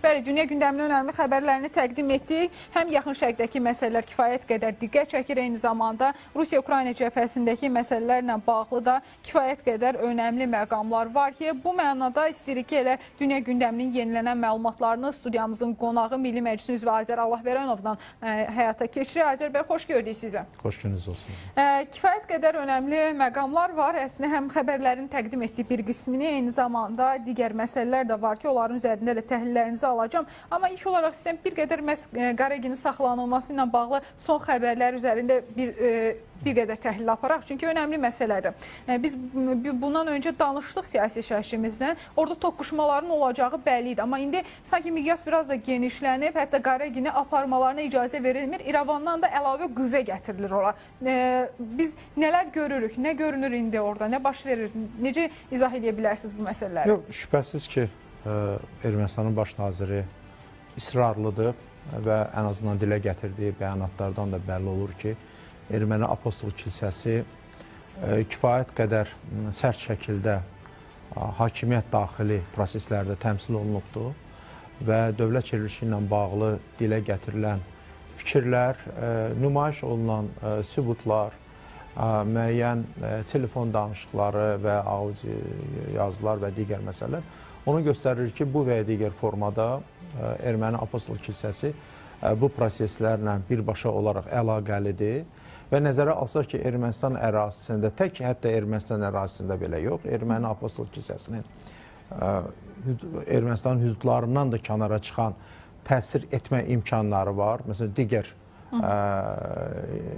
Bəli, dünya gündəminin önəmli xəbərlərini təqdim etdik. Həm yaxın şərqdəki məsələlər kifayət qədər diqqət çəkir, eyni zamanda Rusiya-Ukrayna cəbhəsindəki məsələlərlə bağlı da kifayət qədər önəmli məqamlar var ki, bu mənada istəyirik ki, elə dünya gündəminin yenilənən məlumatlarını studiyamızın qonağı Milli Məclisin üzvü Azər Allahverənovdan həyata keçirir. Azər bəy, xoş gördük sizə. Xoş gününüz olsun. Kifayət qədər önəmli məqamlar var. Əslində həm xəbərlərin təqdim etdiyi bir qismini, eyni zamanda digər məsələlər də var ki, onların üzərində də təhlillərinizi alacağım. Amma ilk olaraq sizdən bir qədər Qareginin saxlanılması ilə bağlı son xəbərlər üzərində bir qədər təhlil aparaq. Çünki önəmli məsələdir. Biz bundan öncə danışdıq siyasi şərhçimizdən. Orada toqquşmaların olacağı bəlli idi. Amma indi sanki miqyas biraz da genişlənib, hətta Qaregini aparmalarına icazə verilmir. İrəvandan da əlavə qüvvə gətirilir ora. Biz nələr görürük, nə görünür indi orada, nə baş verir, necə izah edə bilərsiniz bu məsələləri? Yox, şübhəsiz ki, Ermənistanın baş naziri israrlıdır və ən azından dilə gətirdiyi bəyanatlardan da bəlli olur ki, Erməni Apostol Kilsəsi kifayət qədər sərt şəkildə hakimiyyət daxili proseslərdə təmsil olunubdur və dövlət çevrilişi ilə bağlı dilə gətirilən fikirlər, nümayiş olunan sübutlar, müəyyən telefon danışıqları və audio yazılar və digər məsələlər onu göstərir ki, bu və ya digər formada Erməni Apostol Kilsəsi bu proseslərlə birbaşa olaraq əlaqəlidir və nəzərə alsaq ki, Ermənistan ərazisində, tək hətta Ermənistan ərazisində belə yox, Erməni Apostol Kilsəsinin Ermənistanın hüdudlarından da kənara çıxan təsir etmə imkanları var. Məsələn, digər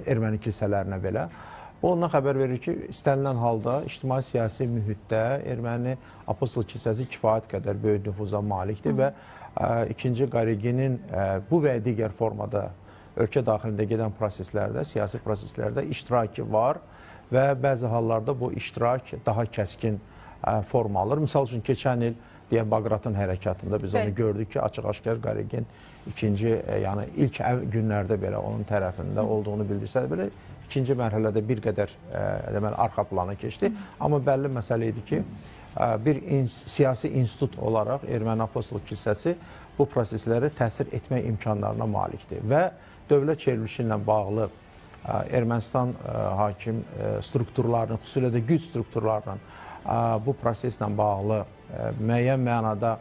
erməni kilsələrinə belə. Bu, ondan xəbər verir ki, istənilən halda ictimai-siyasi mühitdə Erməni Apostol Kilsəsi kifayət qədər böyük nüfuza malikdir və ikinci Qareginin bu və digər formada ölkə daxilində gedən proseslərdə, siyasi proseslərdə iştirakı var və bəzi hallarda bu iştirak daha kəskin forma alır. Misal üçün, keçən il deyən Baqratın hərəkatında biz onu gördük ki, açıq-aşkar Qaregin yəni ilk günlərdə belə onun tərəfində olduğunu bildirsə də belə, ikinci mərhələdə bir qədər arxa plana keçdi. Amma bəlli məsələ idi ki, bir siyasi institut olaraq Erməni Apostol Kilsəsi bu prosesləri təsir etmə imkanlarına malikdir və dövlət çevrilişi ilə bağlı Ermənistan hakim strukturlarının, xüsusilə də güc strukturlarının bu proseslə bağlı müəyyən mənada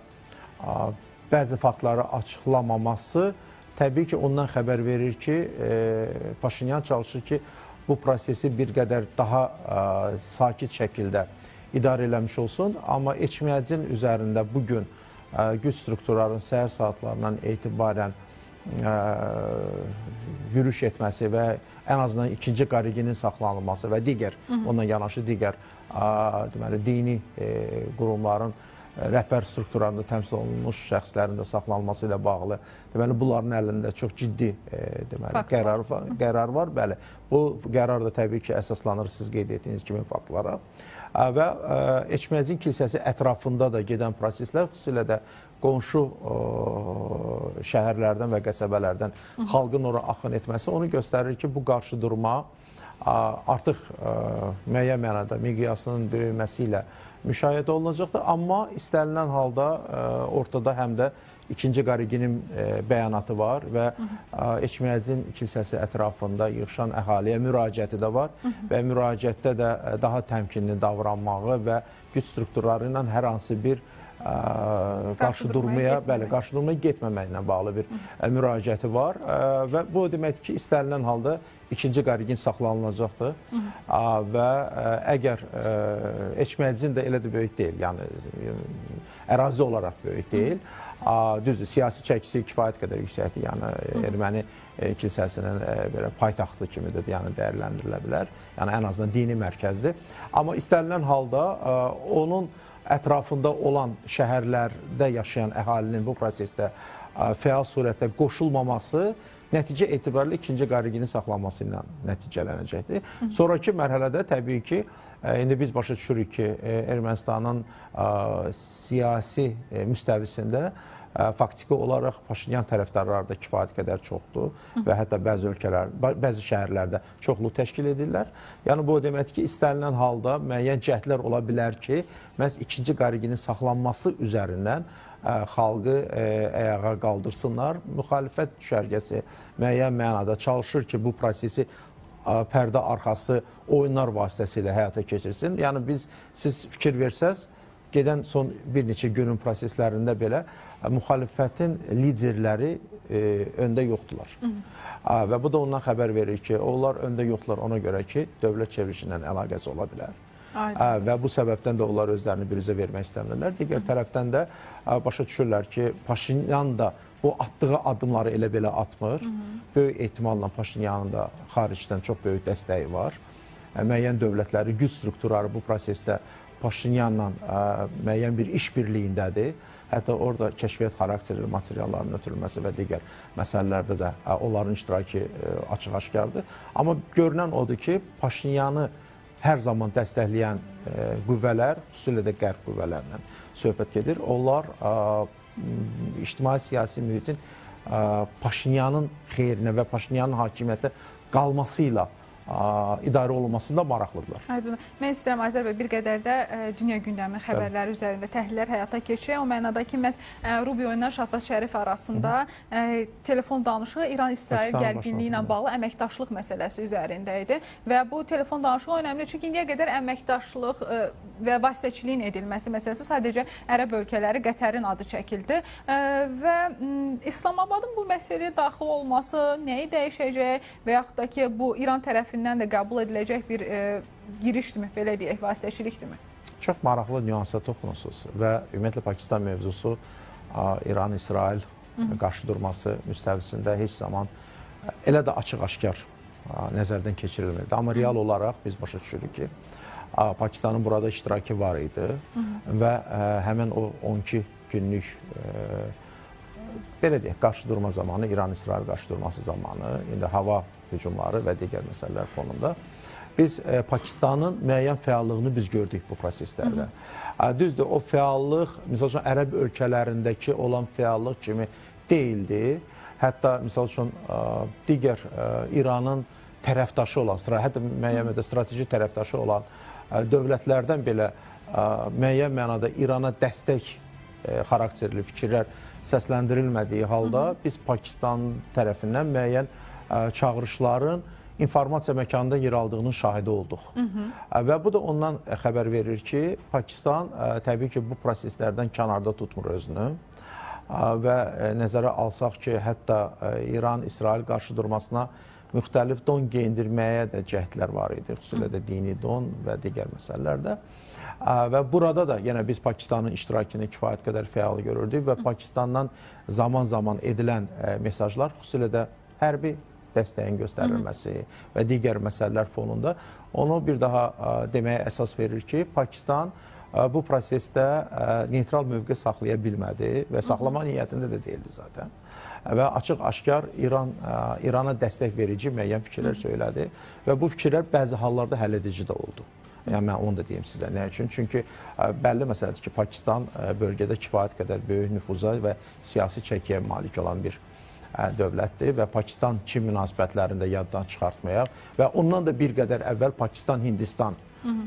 bəzi faktları açıqlamaması təbii ki, ondan xəbər verir ki, Paşinyan çalışır ki, bu prosesi bir qədər daha sakit şəkildə idarə eləmiş olsun. Amma Eçmiədzin üzərində bugün güc strukturlarının səhər saatlarından etibarən yürüş etməsi və ən azından ikinci Qareginin saxlanılması və digər, onunla yanaşı digər dini qurumların rəhbər strukturlarında təmsil olunmuş şəxslərin də saxlanılması ilə bağlı bunların əlində çox ciddi qərar var. Bəli, bu qərar da təbii ki, əsaslanır siz qeyd etdiyiniz kimi faktlara və Eçmiədzin kilsəsi ətrafında da gedən proseslər, xüsusilə də qonşu şəhərlərdən və qəsəbələrdən xalqın ora axın etməsi onu göstərir ki, bu qarşıdurma artıq müəyyən mənada miqyasının böyüməsi ilə müşahidə olunacaqdır. Amma istənilən halda ortada həm də ikinci Qareginin bəyanatı var və Eçmiədzin kilsəsi ətrafında yığışan əhaliyə müraciəti də var və müraciətdə də daha təmkinli davranmağı və güc strukturları ilə hər hansı bir qarşıdurmaya getməməklə bağlı bir müraciəti var və bu deməkdir ki, istənilən halda ikinci Qaregin saxlanılacaqdır və əgər Eçmiədzin də elə də böyük deyil, yəni ərazi olaraq böyük deyil, düzdür, siyasi çəkisi kifayət qədər yüksəkdir, yəni erməni kilsəsinin belə paytaxtı kimi də dəyərləndirilə bilər, yəni ən azından dini mərkəzdir. Amma istənilən halda onun ətrafında olan şəhərlərdə yaşayan əhalinin bu prosesdə fəal surətdə qoşulmaması nəticə etibarilə ikinci Qareginin saxlanması ilə nəticələnəcəkdir. Sonraki mərhələdə təbii ki, indi biz başa düşürük ki, Ermənistanın siyasi müstəvisində faktiki olaraq Paşinyan tərəfdarları da kifayət qədər çoxdur və hətta bəzi ölkələr, bəzi şəhərlərdə çoxluq təşkil edirlər. Yəni bu o deməkdir ki, istənilən halda müəyyən cəhdlər ola bilər ki, məhz ikinci Qareginin saxlanması üzərindən xalqı ayağa qaldırsınlar. Müxalifət düşərgəsi müəyyən mənada çalışır ki, bu prosesi pərdə arxası oyunlar vasitəsilə həyata keçirsin. Yəni siz fikir versəz, gedən son bir neçə günün proseslərində belə müxalifətin liderləri öndə yoxdular. Və bu da ondan xəbər verir ki, onlar öndə yoxdular ona görə ki, dövlət çevrilişindən əlaqəsi ola bilər. Və bu səbəbdən də onlar özlərini bürüzə vermək istəmirlər. Digər tərəfdən də başa düşürlər ki, Paşinyan da bu atdığı addımları elə belə atmır. Böyük ehtimalla Paşinyanın da xaricdən çox böyük dəstəyi var. Müəyyən dövlətləri, güc strukturları bu prosesdə Paşinyanla müəyyən bir işbirliyindədir. Hətta orada kəşfiyyat xarakterli materialların ötürülməsi və digər məsələlərdə də onların iştirakı açıq-aşkardır. Amma görünən odur ki, Paşinyanı hər zaman dəstəkləyən qüvvələr, xüsusilə də qərb qüvvələrlə söhbət gedir. Onlar ictimai-siyasi mühitin Paşinyanın xeyrinə və Paşinyanın hakimiyyətə qalması ilə idarə olunmasında maraqlıdırlar. Aydın. Mən istəyirəm Azər bəy bir qədər də dünya gündəmi xəbərləri üzərində təhlillər həyata keçirək. O mənada ki, məhz Rubio ilə Şahbaz Şərif arasında telefon danışığı İran-İsrail gərginliyi ilə bağlı əməkdaşlıq məsələsi üzərində idi. Və bu telefon danışığı önəmli, çünki indiyə qədər əməkdaşlıq və vasitəçiliyin edilməsi məsələsi sadəcə ərəb ölkələri, Qətərin adı çəkildi. Və İslamabadın bu məsələyə daxil olması nəyi dəyişəcək və yaxud da ki, bu İran tərəfindən də qəbul ediləcək bir girişdirmi, belə deyək, vasitəçilikdirmi? Çox maraqlı nüansa toxunursunuz və ümumiyyətlə Pakistan mövzusu İran-İsrail qarşıdurması müstəvisində heç zaman elə də açıq-aşkar nəzərdən keçirilmirdi. Amma real olaraq biz başa düşürük ki, Pakistanın burada iştirakı var idi və həmin o 12 günlük belə deyək, qarşıdurma zamanı, İran-İsrail qarşıdurması zamanı, indi hava hücumları və digər məsələlər fonunda biz Pakistanın müəyyən fəallığını biz gördük bu proseslərdə. Düzdür, o fəallıq, misal üçün, ərəb ölkələrindəki olan fəallıq kimi deyildi. Hətta, misal üçün, digər İranın tərəfdaşı olan, hətta müəyyən mədə strateji tərəfdaşı olan dövlətlərdən belə müəyyən mənada İrana dəstək xarakterli fikirlər səsləndirilmədiyi halda biz Pakistan tərəfindən müəyyən çağırışların informasiya məkanında yer aldığının şahidi olduq. Və bu da ondan xəbər verir ki, Pakistan təbii ki, bu proseslərdən kənarda tutmur özünü və nəzərə alsaq ki, hətta İran-İsrail qarşıdurmasına müxtəlif don geyindirməyə də cəhdlər var idi, xüsusilə də dini don və digər məsələlərdə. Və burada da yenə biz Pakistanın iştirakını kifayət qədər fəal görürdük və Pakistandan zaman-zaman edilən mesajlar, xüsusilə də hərbi dəstəyin göstərilməsi və digər məsələlər fonunda onu bir daha deməyə əsas verir ki, Pakistan bu prosesdə neytral mövqe saxlaya bilmədi və saxlama niyyətində də deyildi zaten. Və açıq-aşkar İrana dəstək verici müəyyən fikirlər söylədi və bu fikirlər bəzi hallarda həll edici də oldu. Yəni, mən onu da deyim sizə. Nə üçün? Çünki bəlli məsələdir ki, Pakistan bölgədə kifayət qədər böyük nüfuza və siyasi çəkiyə malik olan bir dövlətdir və Pakistan-Çin münasibətlərində yaddan çıxartmayaq və ondan da bir qədər əvvəl Pakistan-Hindistan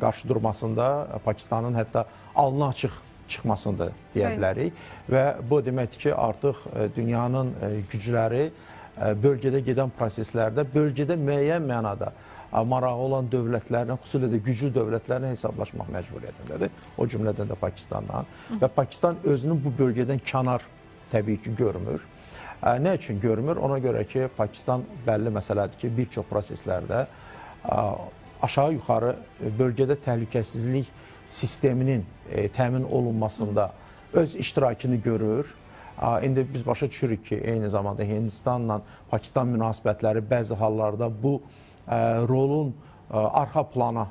qarşıdurmasında Pakistanın hətta alnı açıq çıxmasını da deyə bilərik və bu deməkdir ki, artıq dünyanın gücləri bölgədə gedən proseslərdə, bölgədə müəyyən mənada marağı olan dövlətlərlə, xüsusilə də güclü dövlətlərlə hesablaşmaq məcburiyyətindədir. O cümlədən də Pakistandan. Və Pakistan özünü bu bölgədən kənar təbii ki, görmür. Nə üçün görmür? Ona görə ki, Pakistan bəlli məsələdir ki, bir çox proseslərdə aşağı-yuxarı bölgədə təhlükəsizlik sisteminin təmin olunmasında öz iştirakını görür. İndi biz başa düşürük ki, eyni zamanda Hindistanla Pakistan münasibətləri bəzi hallarda bu rolun arxa plana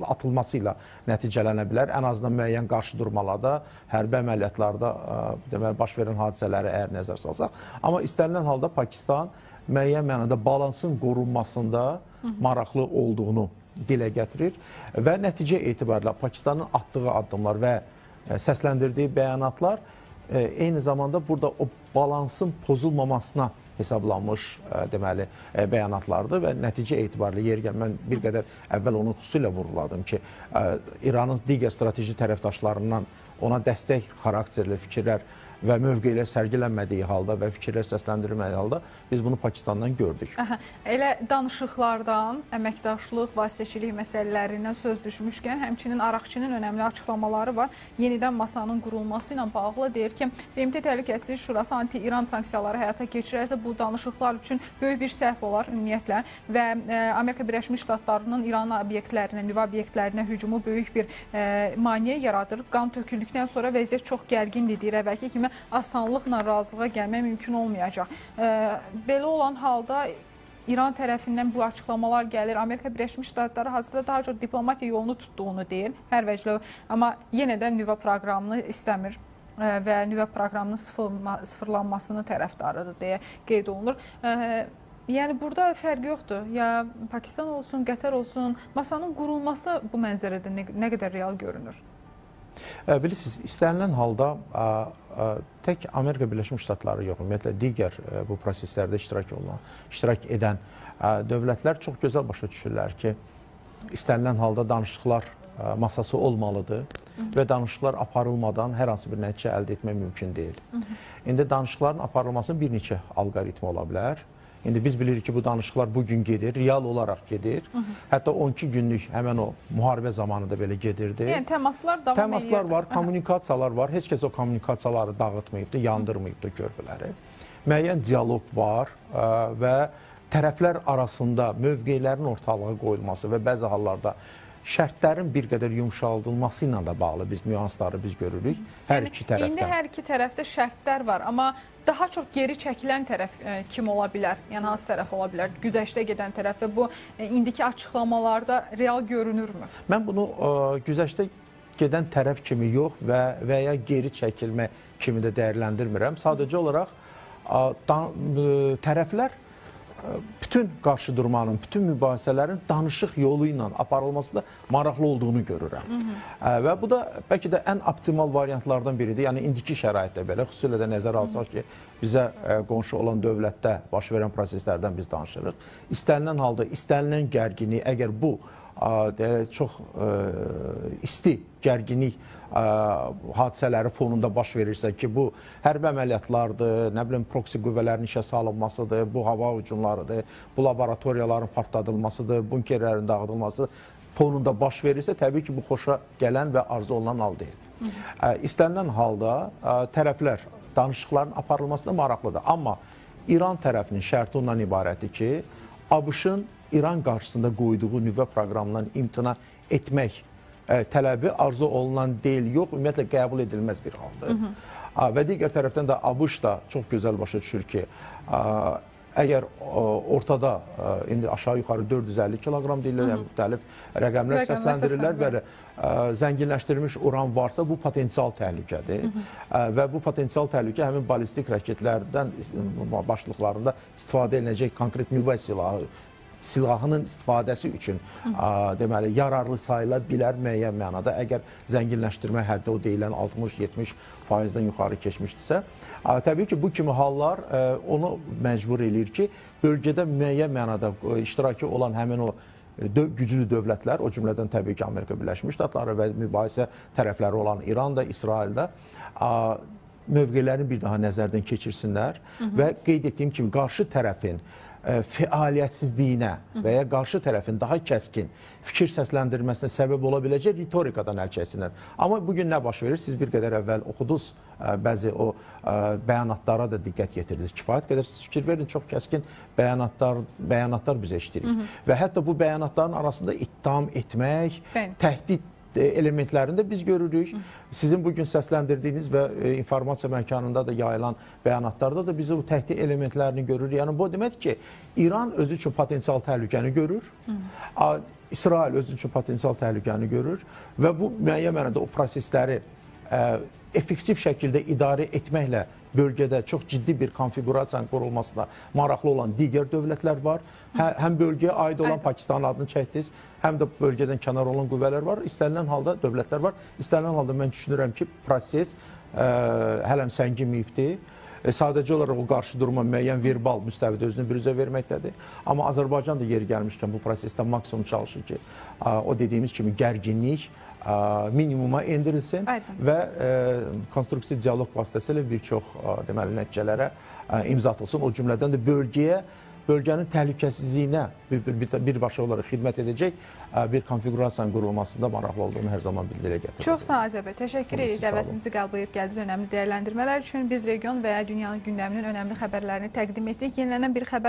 atılması ilə nəticələnə bilər. Ən azından müəyyən qarşıdurmalarda, hərbi əməliyyatlarda baş verən hadisələri əgər nəzər salsaq. Amma istənilən halda Pakistan müəyyən mənada balansın qorunmasında maraqlı olduğunu dilə gətirir və nəticə etibarilə Pakistanın atdığı addımlar və səsləndirdiyi bəyanatlar eyni zamanda burada o balansın pozulmamasına hesablanmış deməli bəyanatlardır və nəticə etibarilə yeri mən bir qədər əvvəl onu xüsusilə vurğuladım ki, İranın digər strateji tərəfdaşlarından ona dəstək xarakterli fikirlər və mövqelər sərgilənmədiyi halda və fikirlər səsləndirilmədiyi halda biz bunu Pakistandan gördük. Elə danışıqlardan, əməkdaşlıq, vasitəçilik məsələlərindən söz düşmüşkən, həmçinin Araqçının önəmli açıqlamaları var. Yenidən masanın qurulması ilə bağlı deyir ki, BMT Təhlükəsizlik Şurası anti-İran sanksiyaları həyata keçirərsə, bu danışıqlar üçün böyük bir səhv olar ümumiyyətlə və Amerika Birləşmiş Ştatlarının İran obyektlərinə, nüvə obyektlərinə hücumu böyük bir maneə yaradır. Qan töküldükdən sonra vəziyyət çox gərgindir, deyir əvvəlki kimi asanlıqla razılığa gəlmək mümkün olmayacaq. Belə olan halda İran tərəfindən bu açıqlamalar gəlir. Amerika Birləşmiş Ştatları hazırda daha çox diplomatiya yolunu tutduğunu deyir, hər vəclə, amma yenə də nüvə proqramını istəmir və nüvə proqramının sıfırlanmasının tərəfdarıdır deyə qeyd olunur. Yəni burada fərq yoxdur. Ya Pakistan olsun, Qətər olsun, masanın qurulması bu mənzərədə nə qədər real görünür? Bilirsiniz, istənilən halda tək Amerika Birləşmiş Ştatları yox, ümumiyyətlə digər bu proseslərdə iştirak edən dövlətlər çox gözəl başa düşürlər ki, istənilən halda danışıqlar masası olmalıdır və danışıqlar aparılmadan hər hansı bir nəticə əldə etmək mümkün deyil. İndi danışıqların aparılmasının bir neçə alqoritmi ola bilər. İndi biz bilirik ki, bu danışıqlar bugün gedir, real olaraq gedir. Hətta 12 günlük həmən o müharibə zamanı da belə gedirdi. Yəni təmaslar davam edir. Təmaslar var, kommunikasiyalar var. Heç kəs o kommunikasiyaları dağıtmayıbdır, yandırmayıbdır körpüləri. Müəyyən dialoq var və tərəflər arasında mövqelərin ortalığa qoyulması və bəzi hallarda şərtlərin bir qədər yumşaldılması ilə də bağlı biz nüansları biz görürük hər iki tərəfdən. İndi hər iki tərəfdə şərtlər var, amma daha çox geri çəkilən tərəf kim ola bilər? Yəni hansı tərəf ola bilər? Güzəştə gedən tərəf və bu indiki açıqlamalarda real görünürmü? Mən bunu güzəştə gedən tərəf kimi yox və ya geri çəkilmə kimi də dəyərləndirmirəm. Sadəcə olaraq tərəflər bütün qarşıdurmanın, bütün mübahisələrin danışıq yolu ilə aparılması da maraqlı olduğunu görürəm. Və bu da bəlkə də ən optimal variantlardan biridir. Yəni indiki şəraitdə belə, xüsusilə də nəzərə alsaq ki, bizə qonşu olan dövlətdə baş verən proseslərdən biz danışırıq. İstənilən halda, istənilən gərginlik, əgər bu çox isti gərginlik hadisələri fonunda baş verirsə ki, bu hərbi əməliyyatlardır, nə bilim, proksi qüvvələrin işə salınmasıdır, bu hava hücumlarıdır, bu laboratoriyaların partladılmasıdır, bunkerlərin dağıdılmasıdır, fonunda baş verirsə, təbii ki, bu xoşa gələn və arzu olunan hal deyil. İstənilən halda tərəflər danışıqların aparılmasına maraqlıdır. Amma İran tərəfinin şərti ondan ibarətdir ki, ABŞ-ın İran qarşısında qoyduğu nüvə proqramından imtina etmək tələbi arzu olunan deyil, yox, ümumiyyətlə qəbul edilməz bir haldır. Və digər tərəfdən də ABŞ da çox gözəl başa düşür ki, əgər ortada indi aşağı-yuxarı 450 kiloqram deyilir, müxtəlif rəqəmlər səsləndirirlər, bəli, zənginləşdirilmiş uran varsa, bu potensial təhlükədir və bu potensial təhlükə həmin ballistik raketlərdən başlıqlarında istifadə ediləcək konkret nüvə silahının istifadəsi üçün deməli, yararlı sayıla bilər müəyyən mənada. Əgər zənginləşdirmə həddi o deyilən 60-70%-dən yuxarı keçmişdirsə, təbii ki, bu kimi hallar onu məcbur eləyir ki, bölgədə müəyyən mənada iştirakı olan həmin o güclü dövlətlər, o cümlədən təbii ki, Amerika Birləşmiş Ştatları və mübahisə tərəfləri olan İran da, İsrail də mövqelərini bir daha nəzərdən keçirsinlər və qeyd etdiyim kimi qarşı tərəfin fəaliyyətsizliyinə və ya qarşı tərəfin daha kəskin fikir səsləndirməsinə səbəb ola biləcək ritorikadan əl çəksinlər. Amma bugün nə baş verir? Siz bir qədər əvvəl oxudunuz, bəzi o bəyanatlara da diqqət yetirdiniz. Kifayət qədər siz fikir verin, çox kəskin bəyanatlar biz eşitirik. Və hətta bu bəyanatların arasında ittiham etmək, təhdid elementlərində biz görürük. Sizin bugün səsləndirdiyiniz və informasiya məkanında da yayılan bəyanatlarda da biz o təhdid elementlərini görürük. Yəni bu deməkdir ki, İran özü üçün potensial təhlükəni görür, İsrail özü üçün potensial təhlükəni görür və bu müəyyən mənada o prosesləri effektiv şəkildə idarə etməklə bölgədə çox ciddi bir konfigurasiyanın qurulmasına maraqlı olan digər dövlətlər var. Həm bölgəyə aid olan Pakistanın adını çəkdiniz, həm də bölgədən kənar olan qüvvələr var. İstənilən halda dövlətlər var. İstənilən halda mən düşünürəm ki, proses hələm sənginməyibdir sadəcə olaraq o qarşı duruma müəyyən verbal müstəvidə özünü büruzə verməkdədir. Amma Azərbaycan da yeri gəlmişkən bu prosesdə maksimum çalışır ki, o dediyimiz kimi gərginlik minimuma endirilsin və konstruktiv dialoq vasitəsilə bir çox deməli nəticələrə imza atılsın. O cümlədən də bölgənin təhlükəsizliyinə birbaşa olaraq xidmət edəcək bir konfigurasiyanın qurulmasında maraqlı olduğunu hər zaman dilə gətirir. Çox sağ olun Azər bəy. Təşəkkür edirik dəvətimizi qəbul edib gəldiniz önəmli dəyərləndirmələr üçün. Biz region və ya dünyanın gündəminin önəmli xəbərlərini təqdim etdik. Yenilənən bir xəbər